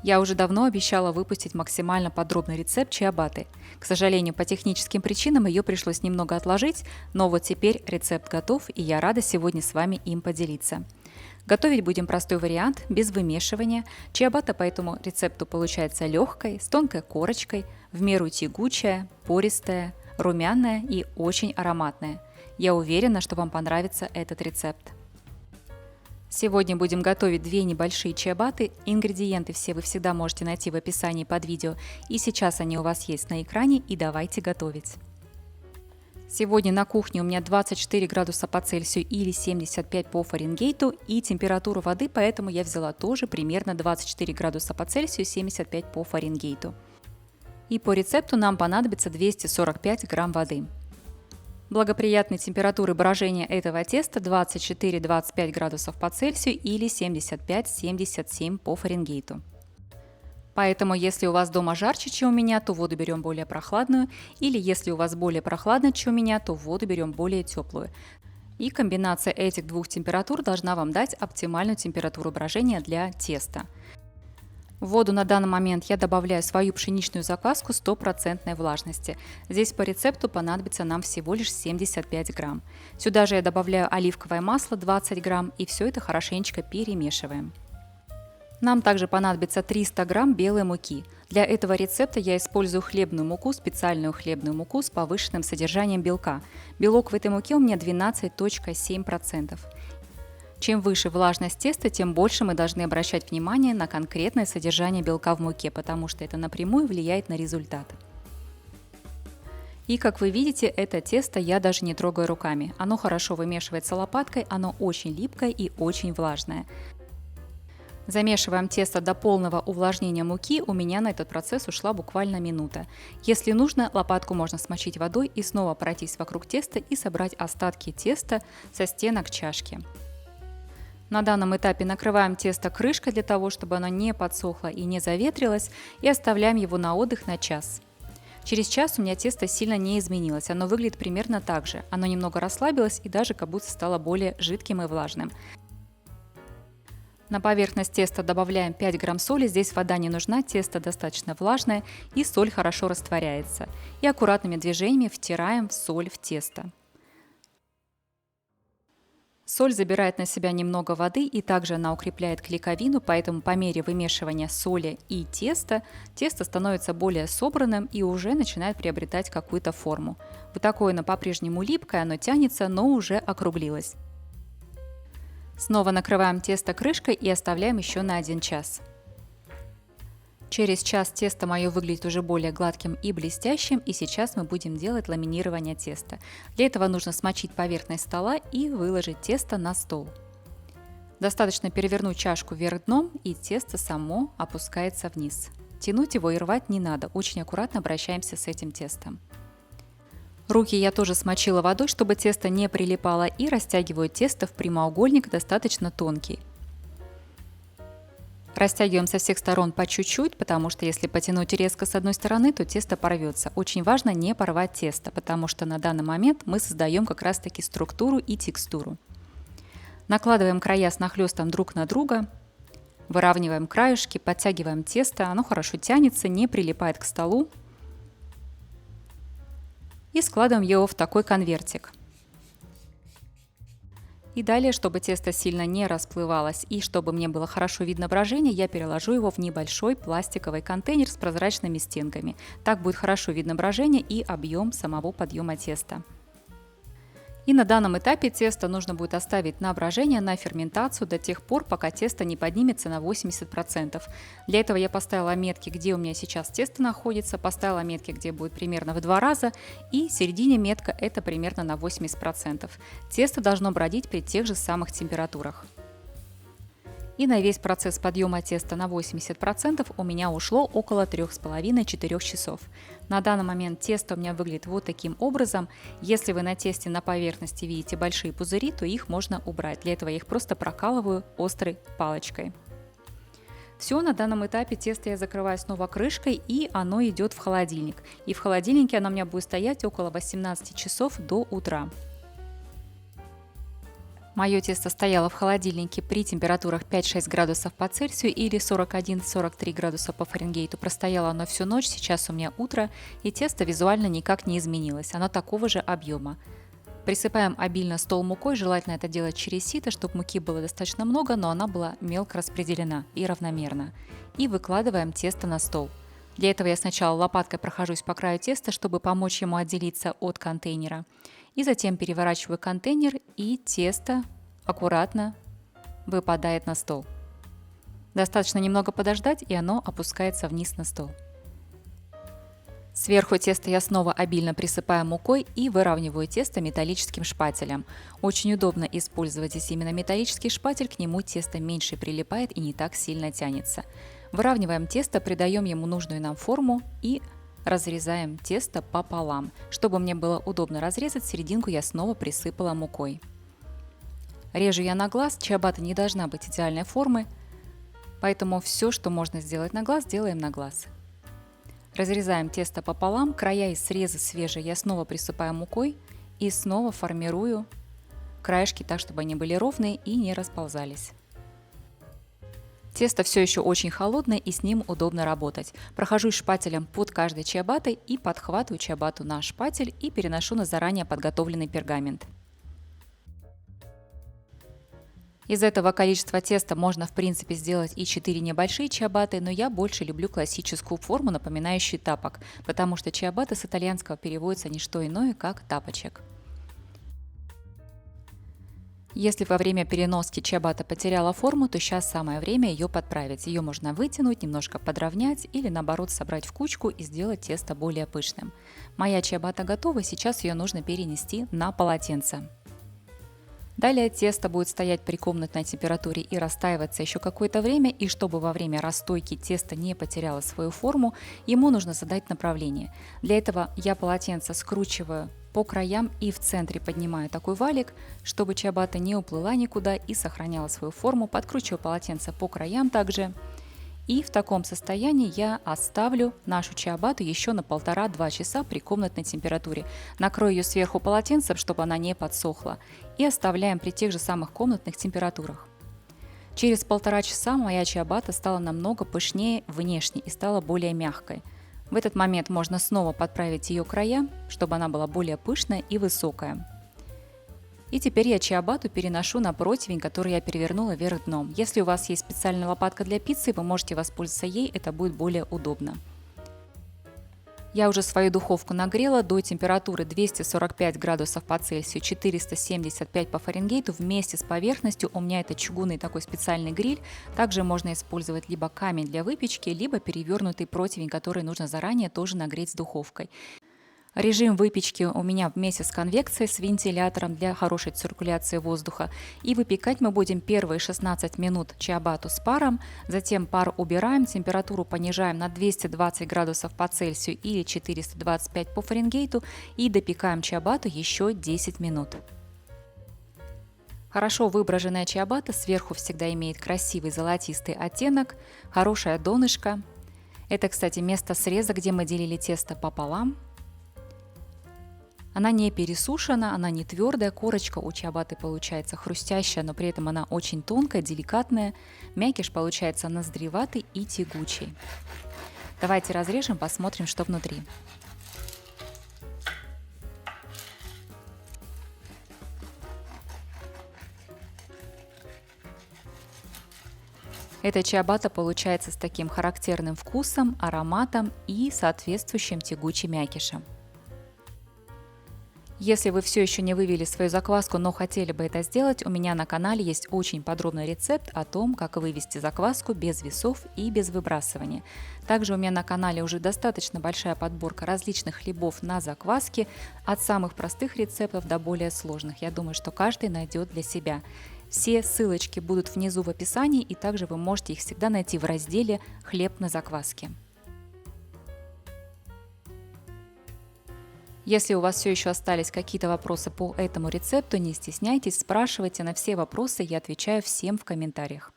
Я уже давно обещала выпустить максимально подробный рецепт чиабатты. К сожалению, по техническим причинам ее пришлось немного отложить, но вот теперь рецепт готов, и я рада сегодня с вами им поделиться. Готовить будем простой вариант, без вымешивания. Чиабатта по этому рецепту получается легкой, с тонкой корочкой, в меру тягучая, пористая, румяная и очень ароматная. Я уверена, что вам понравится этот рецепт. Сегодня будем готовить две небольшие чиабатты. Ингредиенты все вы всегда можете найти в описании под видео, и сейчас они у вас есть на экране, и давайте готовить. Сегодня на кухне у меня 24 градуса по Цельсию или 75 по Фаренгейту и температуру воды, поэтому я взяла тоже примерно 24 градуса по Цельсию, 75 по Фаренгейту. И по рецепту нам понадобится 245 грамм воды. Благоприятной температуры брожения этого теста 24-25 градусов по Цельсию или 75-77 по Фаренгейту. Поэтому, если у вас дома жарче, чем у меня, то воду берем более прохладную, или если у вас более прохладно, чем у меня, то воду берем более теплую. И комбинация этих двух температур должна вам дать оптимальную температуру брожения для теста. В воду на данный момент я добавляю свою пшеничную закваску 100% влажности. Здесь по рецепту понадобится нам всего лишь 75 грамм. Сюда же я добавляю оливковое масло 20 грамм и все это хорошенечко перемешиваем. Нам также понадобится 300 грамм белой муки. Для этого рецепта я использую хлебную муку, специальную хлебную муку с повышенным содержанием белка. Белок в этой муке у меня 12,7%. Чем выше влажность теста, тем больше мы должны обращать внимание на конкретное содержание белка в муке, потому что это напрямую влияет на результат. И как вы видите, это тесто я даже не трогаю руками. Оно хорошо вымешивается лопаткой, оно очень липкое и очень влажное. Замешиваем тесто до полного увлажнения муки, у меня на этот процесс ушла буквально минута. Если нужно, лопатку можно смочить водой и снова пройтись вокруг теста и собрать остатки теста со стенок чашки. На данном этапе накрываем тесто крышкой для того, чтобы оно не подсохло и не заветрилось, и оставляем его на отдых на час. Через час у меня тесто сильно не изменилось, оно выглядит примерно так же. Оно немного расслабилось и даже как будто стало более жидким и влажным. На поверхность теста добавляем 5 грамм соли, здесь вода не нужна, тесто достаточно влажное и соль хорошо растворяется. И аккуратными движениями втираем соль в тесто. Соль забирает на себя немного воды и также она укрепляет клейковину, поэтому по мере вымешивания соли и теста, тесто становится более собранным и уже начинает приобретать какую-то форму. Вот такое оно по-прежнему липкое, оно тянется, но уже округлилось. Снова накрываем тесто крышкой и оставляем еще на 1 час. Через час тесто мое выглядит уже более гладким и блестящим, и сейчас мы будем делать ламинирование теста. Для этого нужно смочить поверхность стола и выложить тесто на стол. Достаточно перевернуть чашку вверх дном, и тесто само опускается вниз. Тянуть его и рвать не надо, очень аккуратно обращаемся с этим тестом. Руки я тоже смочила водой, чтобы тесто не прилипало, и растягиваю тесто в прямоугольник достаточно тонкий. Растягиваем со всех сторон по чуть-чуть, потому что если потянуть резко с одной стороны, то тесто порвется. Очень важно не порвать тесто, потому что на данный момент мы создаем как раз таки структуру и текстуру. Накладываем края с нахлестом друг на друга, выравниваем краешки, подтягиваем тесто, оно хорошо тянется, не прилипает к столу. И складываем его в такой конвертик. И далее, чтобы тесто сильно не расплывалось и чтобы мне было хорошо видно брожение, я переложу его в небольшой пластиковый контейнер с прозрачными стенками. Так будет хорошо видно брожение и объем самого подъема теста. И на данном этапе тесто нужно будет оставить на брожение, на ферментацию до тех пор, пока тесто не поднимется на 80%. Для этого я поставила метки, где у меня сейчас тесто находится, поставила метки, где будет примерно в 2 раза, и в середине метка это примерно на 80%. Тесто должно бродить при тех же самых температурах. И на весь процесс подъема теста на 80% у меня ушло около 3,5-4 часов. На данный момент тесто у меня выглядит вот таким образом. Если вы на тесте на поверхности видите большие пузыри, то их можно убрать. Для этого я их просто прокалываю острой палочкой. Все, на данном этапе тесто я закрываю снова крышкой, и оно идет в холодильник. И в холодильнике оно у меня будет стоять около 18 часов до утра. Мое тесто стояло в холодильнике при температурах 5-6 градусов по Цельсию или 41-43 градуса по Фаренгейту. Простояло оно всю ночь, сейчас у меня утро, и тесто визуально никак не изменилось, оно такого же объема. Присыпаем обильно стол мукой, желательно это делать через сито, чтобы муки было достаточно много, но она была мелко распределена и равномерно. И выкладываем тесто на стол. Для этого я сначала лопаткой прохожусь по краю теста, чтобы помочь ему отделиться от контейнера. И затем переворачиваю контейнер, и тесто аккуратно выпадает на стол. Достаточно немного подождать, и оно опускается вниз на стол. Сверху теста я снова обильно присыпаю мукой и выравниваю тесто металлическим шпателем. Очень удобно использовать здесь именно металлический шпатель, к нему тесто меньше прилипает и не так сильно тянется. Выравниваем тесто, придаем ему нужную нам форму и разрезаем тесто пополам. Чтобы мне было удобно разрезать, серединку я снова присыпала мукой. Режу я на глаз, чиабатта не должна быть идеальной формы, поэтому все, что можно сделать на глаз, делаем на глаз. Разрезаем тесто пополам, края и срезы свежие я снова присыпаю мукой и снова формирую краешки так, чтобы они были ровные и не расползались. Тесто все еще очень холодное, и с ним удобно работать. Прохожусь шпателем под каждой чиабаттой и подхватываю чиабатту на шпатель и переношу на заранее подготовленный пергамент. Из этого количества теста можно в принципе сделать и 4 небольшие чиабатты, но я больше люблю классическую форму, напоминающую тапок, потому что чиабатта с итальянского переводится не что иное, как тапочек. Если во время переноски чиабатта потеряла форму, то сейчас самое время ее подправить. Ее можно вытянуть, немножко подровнять или наоборот собрать в кучку и сделать тесто более пышным. Моя чиабатта готова, сейчас ее нужно перенести на полотенце. Далее тесто будет стоять при комнатной температуре и растаиваться еще какое-то время, и чтобы во время расстойки тесто не потеряло свою форму, ему нужно задать направление. Для этого я полотенце скручиваю по краям и в центре поднимаю такой валик, чтобы чиабатта не уплыла никуда и сохраняла свою форму. Подкручиваю полотенце по краям также. И в таком состоянии я оставлю нашу чиабатту еще на 1,5-2 часа при комнатной температуре. Накрою ее сверху полотенцем, чтобы она не подсохла. И оставляем при тех же самых комнатных температурах. Через 1,5 часа моя чиабатта стала намного пышнее внешне и стала более мягкой. В этот момент можно снова подправить ее края, чтобы она была более пышная и высокая. И теперь я чиабатту переношу на противень, который я перевернула вверх дном. Если у вас есть специальная лопатка для пиццы, вы можете воспользоваться ей, это будет более удобно. Я уже свою духовку нагрела до температуры 245 градусов по Цельсию, 475 по Фаренгейту. Вместе с поверхностью у меня это чугунный такой специальный гриль. Также можно использовать либо камень для выпечки, либо перевернутый противень, который нужно заранее тоже нагреть с духовкой. Режим выпечки у меня вместе с конвекцией, с вентилятором для хорошей циркуляции воздуха. И выпекать мы будем первые 16 минут чиабатту с паром, затем пар убираем, температуру понижаем на 220 градусов по Цельсию или 425 по Фаренгейту и допекаем чиабатту еще 10 минут. Хорошо выброженная чиабатта сверху всегда имеет красивый золотистый оттенок, хорошее донышко. Это, кстати, место среза, где мы делили тесто пополам. Она не пересушена, она не твердая, корочка у чиабатты получается хрустящая, но при этом она очень тонкая, деликатная. Мякиш получается ноздреватый и тягучий. Давайте разрежем, посмотрим, что внутри. Эта чиабатта получается с таким характерным вкусом, ароматом и соответствующим тягучим мякишем. Если вы все еще не вывели свою закваску, но хотели бы это сделать, у меня на канале есть очень подробный рецепт о том, как вывести закваску без весов и без выбрасывания. Также у меня на канале уже достаточно большая подборка различных хлебов на закваске, от самых простых рецептов до более сложных. Я думаю, что каждый найдет для себя. Все ссылочки будут внизу в описании, и также вы можете их всегда найти в разделе «Хлеб на закваске». Если у вас все еще остались какие-то вопросы по этому рецепту, не стесняйтесь, спрашивайте, на все вопросы я отвечаю всем в комментариях.